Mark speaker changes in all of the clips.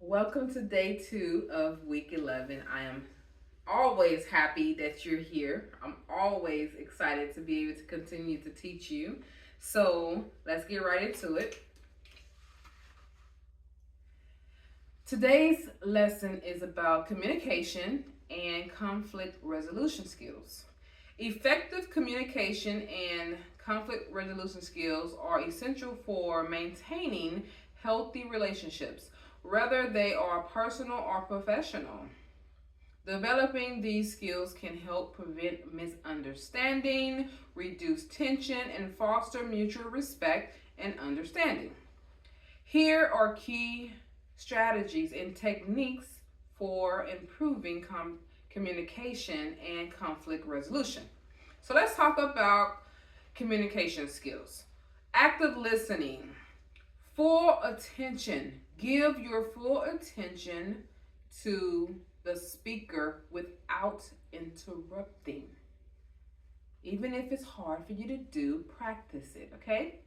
Speaker 1: Welcome to day 2 of week 11. I am always happy that you're here. I'm always excited to be able to continue to teach you. So let's get right into it. Today's lesson is about communication and conflict resolution skills. Effective communication and conflict resolution skills are essential for maintaining healthy relationships, whether they are personal or professional. Developing these skills can help prevent misunderstanding, reduce tension, and foster mutual respect and understanding. Here are key strategies and techniques for improving communication and conflict resolution. So let's talk about communication skills. Active listening, full attention. Give your full attention to the speaker without interrupting. Even if it's hard for you to do, practice it, okay?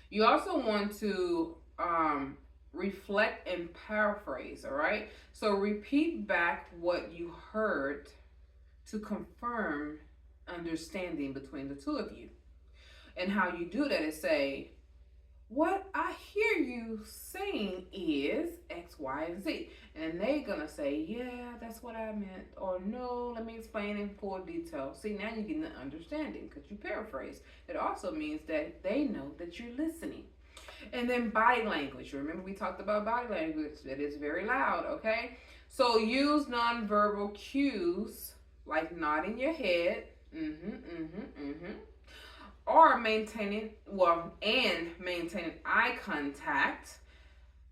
Speaker 1: You also want to reflect and paraphrase, all right? So repeat back what you heard to confirm understanding between the two of you. And how you do that is say, what I hear you saying is X, Y, and Z. And they're going to say, yeah, that's what I meant. Or no, let me explain in full detail. See, now you're getting an understanding because you paraphrase. It also means that they know that you're listening. And then body language. Remember, we talked about body language. That is very loud, okay? So use nonverbal cues like nodding your head, or maintaining eye contact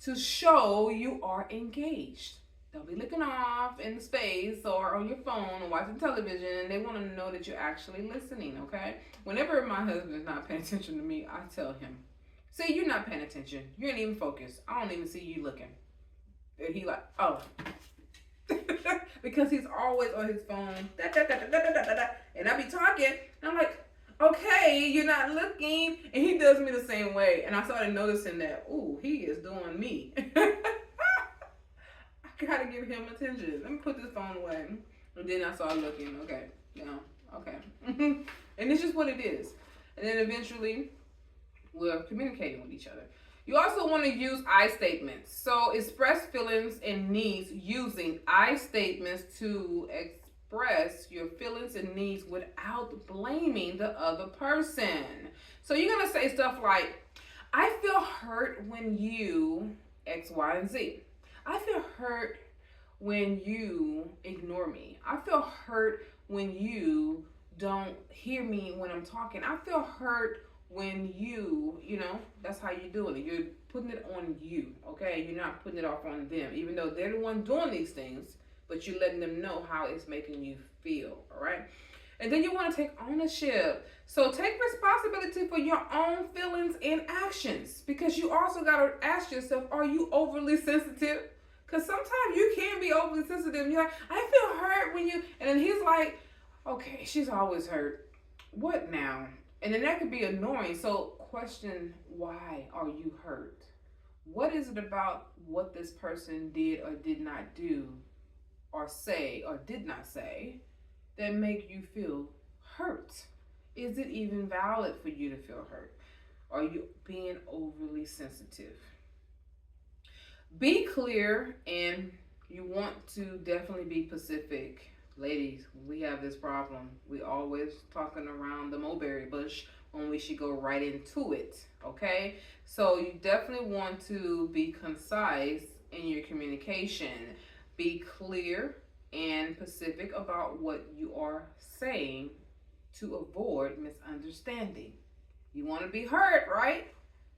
Speaker 1: to show you are engaged. Don't be looking off in space or on your phone or watching television, and they want to know that you're actually listening, okay? Whenever my husband is not paying attention to me, I tell him, see, you're not paying attention. You ain't even focused. I don't even see you looking. And he like, oh. Because he's always on his phone. And I be talking, and I'm like, okay, you're not looking. And he does me the same way. And I started noticing that, ooh, he is doing me. I gotta give him attention. Let me put this phone away. And then I started looking, okay, okay. And it's just what it is. And then eventually, we're communicating with each other. You also want to use I statements. So express feelings and needs using I statements to express your feelings and needs without blaming the other person. So you're going to say stuff like, I feel hurt when you X, Y, and Z. I feel hurt when you ignore me. I feel hurt when you don't hear me when I'm talking. I feel hurt when that's how you're doing it. You're putting it on you, okay? You're not putting it off on them, even though they're the one doing these things, but you're letting them know how it's making you feel, all right? And then you want to take ownership. So take responsibility for your own feelings and actions, because you also got to ask yourself, are you overly sensitive? Because sometimes you can be overly sensitive. You're like, I feel hurt when you, and then he's like, okay, she's always hurt. What now? And then that could be annoying. So question, why are you hurt? What is it about what this person did or did not do or say or did not say that make you feel hurt? Is it even valid for you to feel hurt? Are you being overly sensitive? Be clear, and you want to definitely be specific. Ladies, we have this problem. We always talking around the mulberry bush when we should go right into it, okay? So you definitely want to be concise in your communication. Be clear and specific about what you are saying to avoid misunderstanding. You want to be heard, right?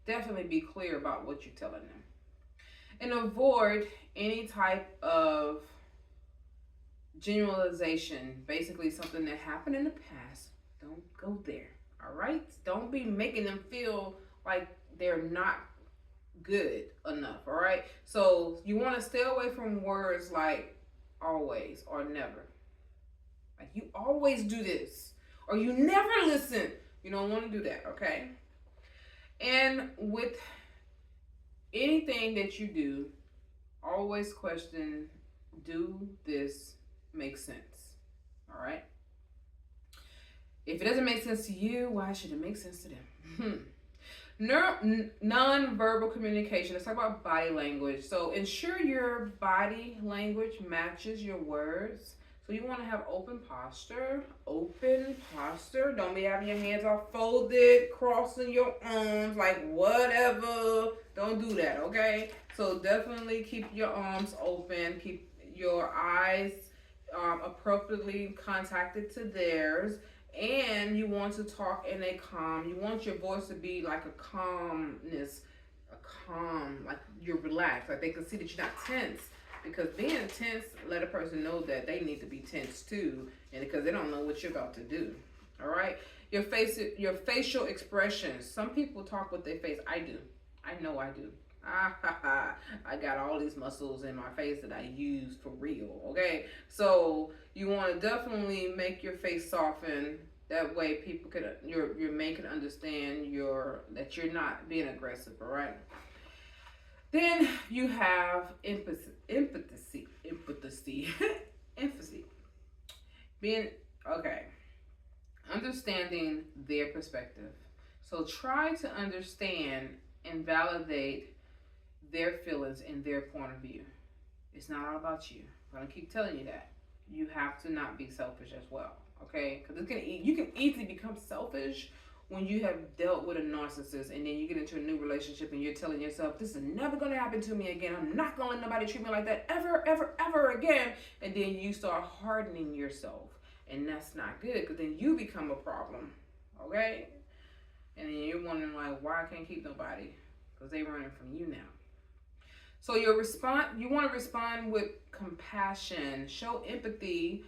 Speaker 1: Definitely be clear about what you're telling them. And avoid any type of generalization, basically something that happened in the past. Don't go there, all right? Don't be making them feel like they're not good enough, all right? So you want to stay away from words like always or never. Like, you always do this, or you never listen. You don't want to do that, okay? And with anything that you do, always question, do this make sense? All right. If it doesn't make sense to you, why should it make sense to them? Non-verbal communication. Let's talk about body language. So ensure your body language matches your words. So you want to have open posture. Open posture. Don't be having your hands all folded, crossing your arms, like whatever. Don't do that, okay? So definitely keep your arms open. Keep your eyes appropriately contacted to theirs. And you want to talk in a calm, you want your voice to be like a calmness, like you're relaxed, like they can see that you're not tense. Because being tense let a person know that they need to be tense too, and because they don't know what you're about to do. All right, your facial expressions. Some people talk with their face. I do. I know I do. I got all these muscles in my face that I use for real. Okay, so you want to definitely make your face soften. That way, people can your mate can understand that you're not being aggressive. All right. Then you have empathy, empathy. Being okay, understanding their perspective. So try to understand and validate their feelings and their point of view. It's not all about you. I'm gonna keep telling you that. You have to not be selfish as well, okay? Because you can easily become selfish when you have dealt with a narcissist, and then you get into a new relationship and you're telling yourself, this is never gonna happen to me again. I'm not gonna let nobody treat me like that ever, ever, ever again. And then you start hardening yourself, and that's not good, because then you become a problem, okay? And then you're wondering like, why I can't keep nobody? Because they running from you now. So you want to respond with compassion. Show empathy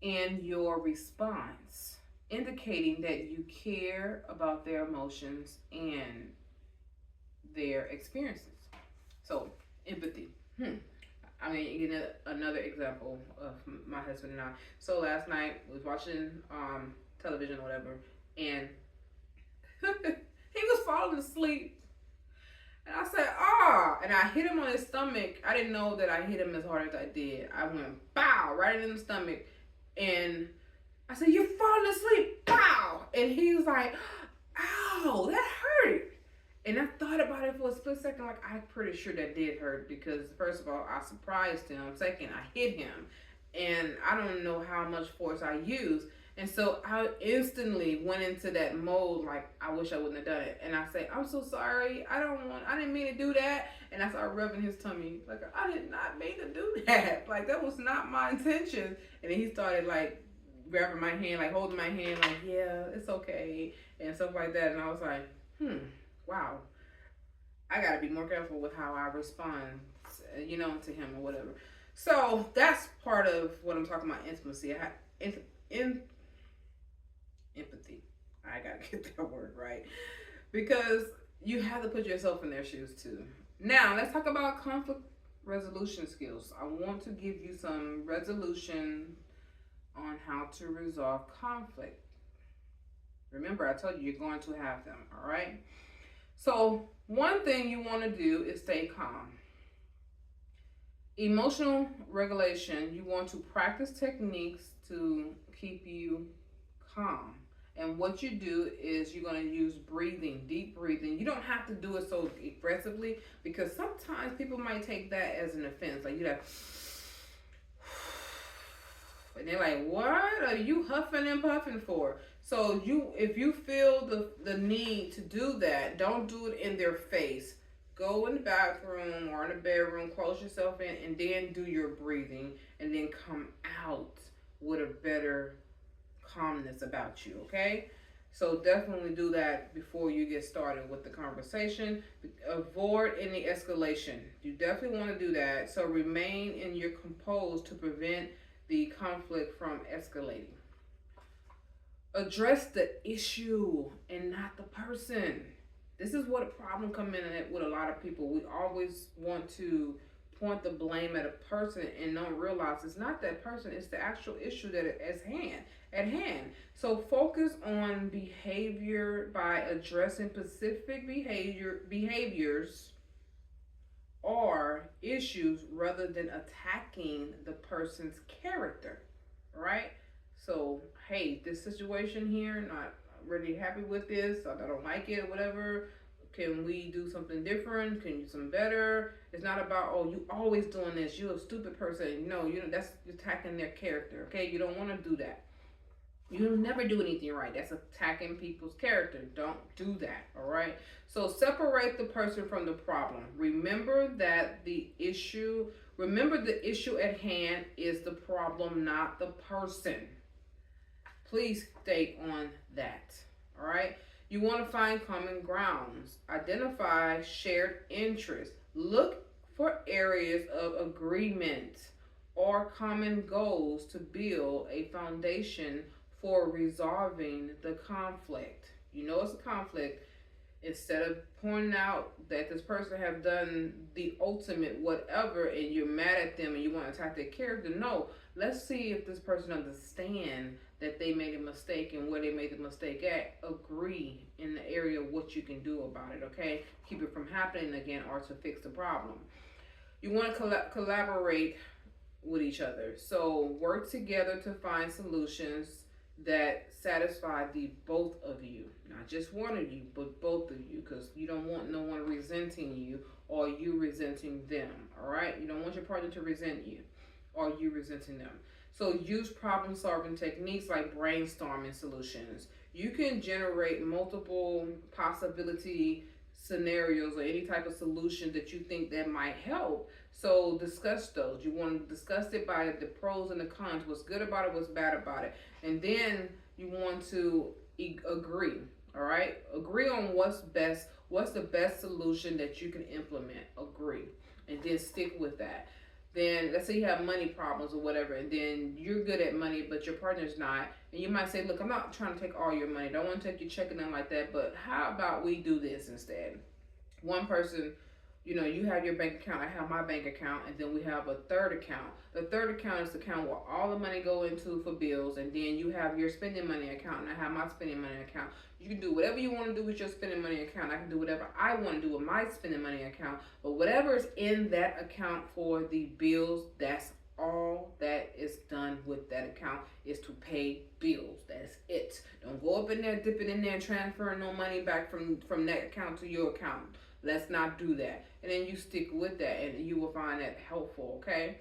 Speaker 1: in your response, indicating that you care about their emotions and their experiences. So empathy. I mean, you get another example of my husband and I. So last night we was watching television or whatever, and he was falling asleep. And I said, and I hit him on his stomach. I didn't know that I hit him as hard as I did. I went, bow, right in the stomach. And I said, you're falling asleep, bow. And he was like, ow, that hurt. And I thought about it for a split second, like, I'm pretty sure that did hurt, because first of all, I surprised him. Second, I hit him. And I don't know how much force I used. And so I instantly went into that mode, like, I wish I wouldn't have done it. And I say, I'm so sorry. I didn't mean to do that. And I started rubbing his tummy. Like, I did not mean to do that. Like, that was not my intention. And then he started, like, grabbing my hand, like, holding my hand, like, yeah, it's okay. And stuff like that. And I was like, wow. I got to be more careful with how I respond, to him or whatever. So that's part of what I'm talking about, intimacy. Empathy. I gotta get that word right, because you have to put yourself in their shoes too. Now let's talk about conflict resolution skills. I want to give you some resolution on how to resolve conflict. Remember, I told you you're going to have them. All right. So one thing you want to do is stay calm. Emotional regulation. You want to practice techniques to keep you calm. And what you do is you're going to use breathing, deep breathing. You don't have to do it so aggressively, because sometimes people might take that as an offense. Like, you're like, and they're like, what are you huffing and puffing for? So if you feel the need to do that, don't do it in their face. Go in the bathroom or in the bedroom, close yourself in, and then do your breathing, and then come out with a better calmness about you, okay? So definitely do that before you get started with the conversation. Avoid any escalation. You definitely want to do that. So remain in your composed to prevent the conflict from escalating. Address the issue and not the person. This is what a problem come in with a lot of people. We always want to point the blame at a person and don't realize it's not that person, it's the actual issue that is at hand. So focus on behavior by addressing specific behaviors are issues rather than attacking the person's character, right? So, hey, this situation here, not really happy with this, I don't like it, whatever. Can we do something different? Can you do something better? It's not about, oh, you always doing this, you're a stupid person. No, that's attacking their character, okay? You don't want to do that. You'll never do anything right. That's attacking people's character. Don't do that, all right? So separate the person from the problem. Remember the issue at hand is the problem, not the person. Please stay on that, all right? You want to find common grounds. Identify shared interests. Look for areas of agreement or common goals to build a foundation for resolving the conflict. You know it's a conflict. Instead of pointing out that this person have done the ultimate whatever and you're mad at them and you want to attack their character, no. Let's see if this person understand that they made a mistake and where they made the mistake at. Agree in the area of what you can do about it, okay? Keep it from happening again or to fix the problem. You want to collaborate with each other. So work together to find solutions that satisfy the both of you, not just one of you, but both of you, because you don't want no one resenting you or you resenting them, all right? You don't want your partner to resent you or you resenting them. So use problem solving techniques like brainstorming solutions. You can generate multiple possibility scenarios or any type of solution that you think that might help. So discuss those. You want to discuss it by the pros and the cons, what's good about it, what's bad about it. And then you want to agree, all right? Agree on what's best, what's the best solution that you can implement. Agree. And then stick with that. Then let's say you have money problems or whatever, and then you're good at money, but your partner's not. And you might say, look, I'm not trying to take all your money. Don't want to take your check and nothing like that, but how about we do this instead? One person, you have your bank account, I have my bank account, and then we have a third account. The third account is the account where all the money go into for bills, and then you have your spending money account, and I have my spending money account. You can do whatever you want to do with your spending money account. I can do whatever I want to do with my spending money account, but whatever is in that account for the bills, that's all that is done with that account is to pay bills. That's it. Don't go up in there, dip it in there, and transfer no money back from that account to your account. Let's not do that. And then you stick with that and you will find that helpful, okay?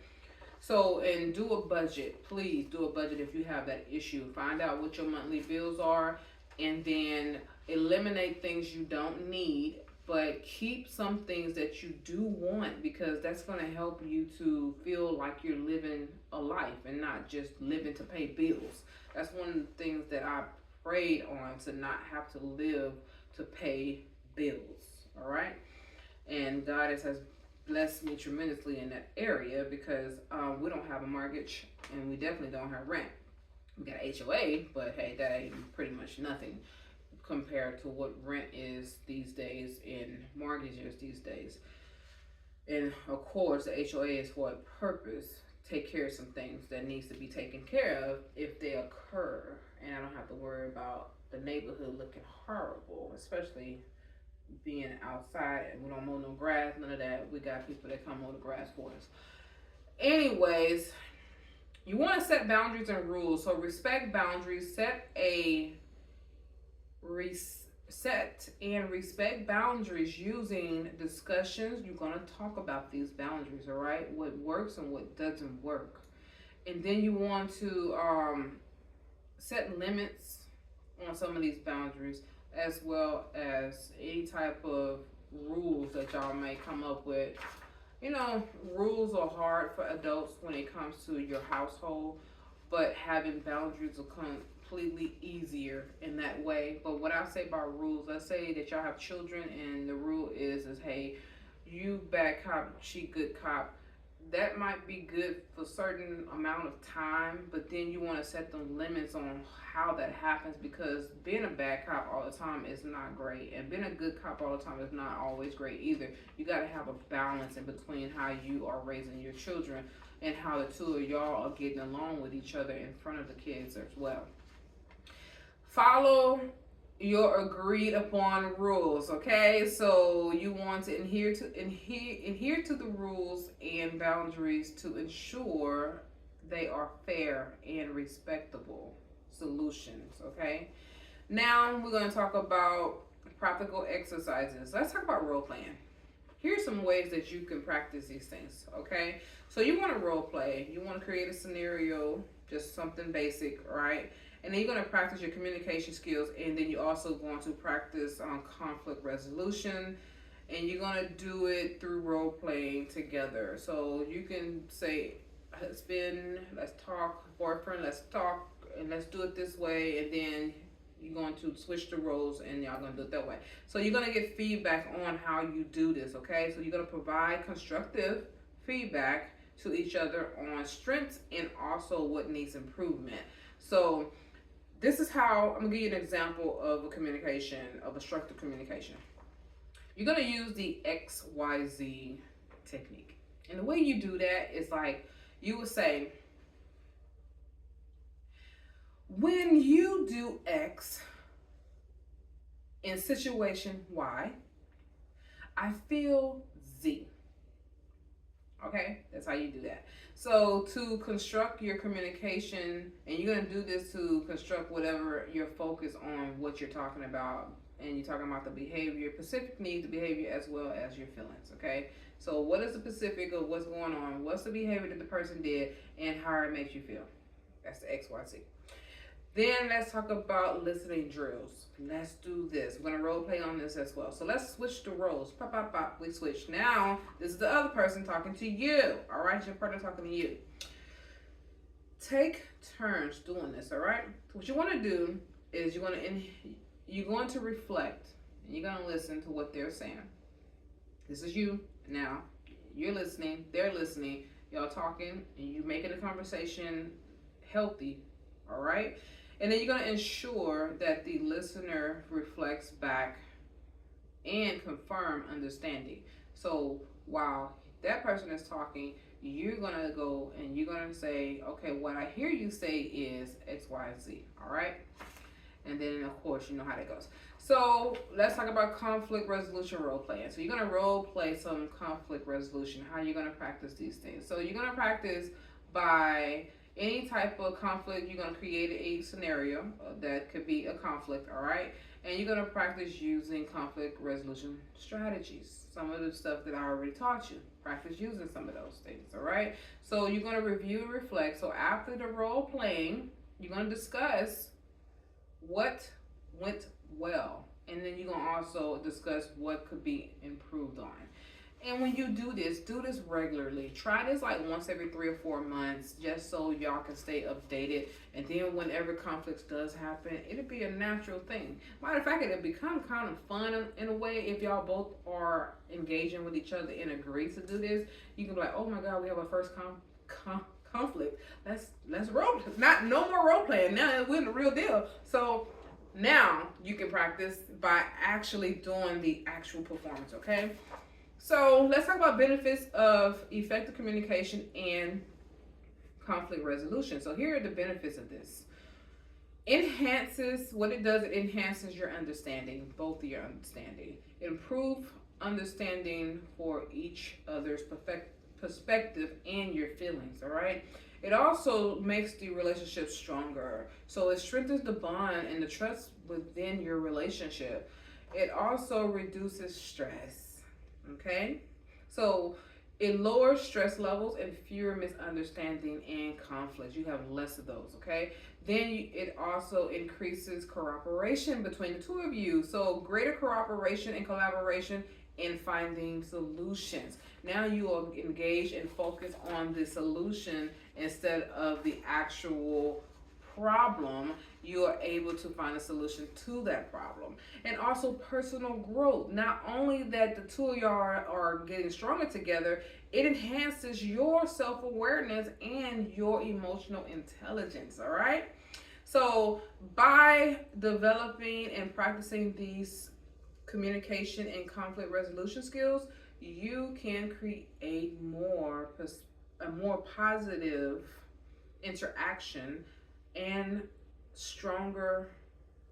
Speaker 1: So, and do a budget. Please do a budget if you have that issue. Find out what your monthly bills are and then eliminate things you don't need, but keep some things that you do want, because that's going to help you to feel like you're living a life and not just living to pay bills. That's one of the things that I prayed on, to not have to live to pay bills. All right, and God has blessed me tremendously in that area, because we don't have a mortgage and we definitely don't have rent. We got HOA, but hey, that ain't pretty much nothing compared to what rent is these days and mortgages these days. And of course, the HOA is for a purpose. Take care of some things that needs to be taken care of if they occur, and I don't have to worry about the neighborhood looking horrible, especially being outside and we don't mow no grass, none of that. We got people that come mow the grass for us. Anyways, you want to set boundaries and rules. So respect boundaries, set and respect boundaries using discussions. You're going to talk about these boundaries, all right? What works and what doesn't work. And then you want to set limits on some of these boundaries, as well as any type of rules that y'all may come up with. Rules are hard for adults when it comes to your household, but having boundaries will come completely easier in that way. But what I say about rules, let's say that y'all have children and the rule is hey, you bad cop, she good cop. That might be good for a certain amount of time, but then you want to set them limits on how that happens, because being a bad cop all the time is not great, and being a good cop all the time is not always great either. You got to have a balance in between how you are raising your children and how the two of y'all are getting along with each other in front of the kids as well. Follow your agreed upon rules. Okay, so you want to adhere to the rules and boundaries to ensure they are fair and respectable solutions. Okay, now we're going to talk about practical exercises. Let's talk about role playing. Here's some ways that you can practice these things. Okay, so you want to role play, you want to create a scenario, just something basic, right? And then you're going to practice your communication skills, and then you're also going to practice conflict resolution, and you're going to do it through role playing together. So you can say, husband, let's talk, boyfriend, let's talk, and let's do it this way, and then you're going to switch the roles and y'all going to do it that way. So you're going to get feedback on how you do this, okay? So you're going to provide constructive feedback to each other on strengths and also what needs improvement. So this is how I'm going to give you an example of a communication, of a structured communication. You're going to use the XYZ technique. And the way you do that is like you would say, when you do X in situation Y, I feel Z. Okay, that's how you do that. So to construct your communication, and you're going to do this to construct whatever your focus on what you're talking about, and you're talking about the behavior, specific needs, the behavior as well as your feelings. Okay, so what is the specific of what's going on? What's the behavior that the person did, and how it makes you feel? That's the XYZ. Then let's talk about listening drills. Let's do this. We're gonna role play on this as well. So let's switch the roles. Pop, pop, pop. We switch. Now this is the other person talking to you. All right, your partner talking to you. Take turns doing this. All right. What you want to do is you're going to reflect and you're going to listen to what they're saying. This is you now. You're listening. They're listening. Y'all talking and you making the conversation healthy. All right. And then you're going to ensure that the listener reflects back and confirm understanding. So while that person is talking, you're going to go and you're going to say, okay, what I hear you say is X, Y, Z. All right. And then, of course, you know how that goes. So let's talk about conflict resolution role playing. So you're going to role play some conflict resolution. How you're going to practice these things. So you're going to practice by any type of conflict. You're going to create a scenario that could be a conflict, all right? And you're going to practice using conflict resolution strategies. Some of the stuff that I already taught you. Practice using some of those things, all right? So you're going to review and reflect. So after the role playing, you're going to discuss what went well. And then you're going to also discuss what could be improved on. And when you do this regularly. Try this like once every 3 or 4 months just so y'all can stay updated. And then whenever conflicts does happen, it'll be a natural thing. Matter of fact, it'll become kind of fun in a way if y'all both are engaging with each other and agree to do this. You can be like, oh my God, we have our first conflict. Let's role. No more role playing. Now we're in the real deal. So now you can practice by actually doing the actual performance, okay? So let's talk about benefits of effective communication and conflict resolution. So here are the benefits of this. What it does, it enhances your understanding, both of your understanding. Improve understanding for each other's perspective and your feelings, all right? It also makes the relationship stronger. So it strengthens the bond and the trust within your relationship. It also reduces stress. Okay, so it lowers stress levels and fewer misunderstanding and conflicts. You have less of those. Okay, then it also increases cooperation between the two of you. So greater cooperation and collaboration in finding solutions. Now you are engaged and focused on the solution instead of the actual problem. You are able to find a solution to that problem. And also personal growth. Not only that the two of y'all are getting stronger together, it enhances your self-awareness and your emotional intelligence, all right? So by developing and practicing these communication and conflict resolution skills, you can create a more positive interaction and stronger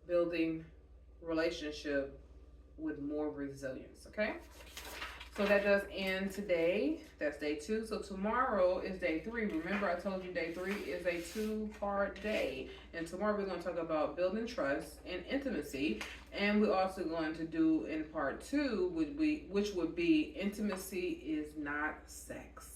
Speaker 1: building relationship with more resilience. Okay, so that does end today. That's day 2. So tomorrow is day 3. Remember, I told you day 3 is a 2-part day. And tomorrow we're going to talk about building trust and intimacy. And we're also going to do in part 2, which would be intimacy is not sex.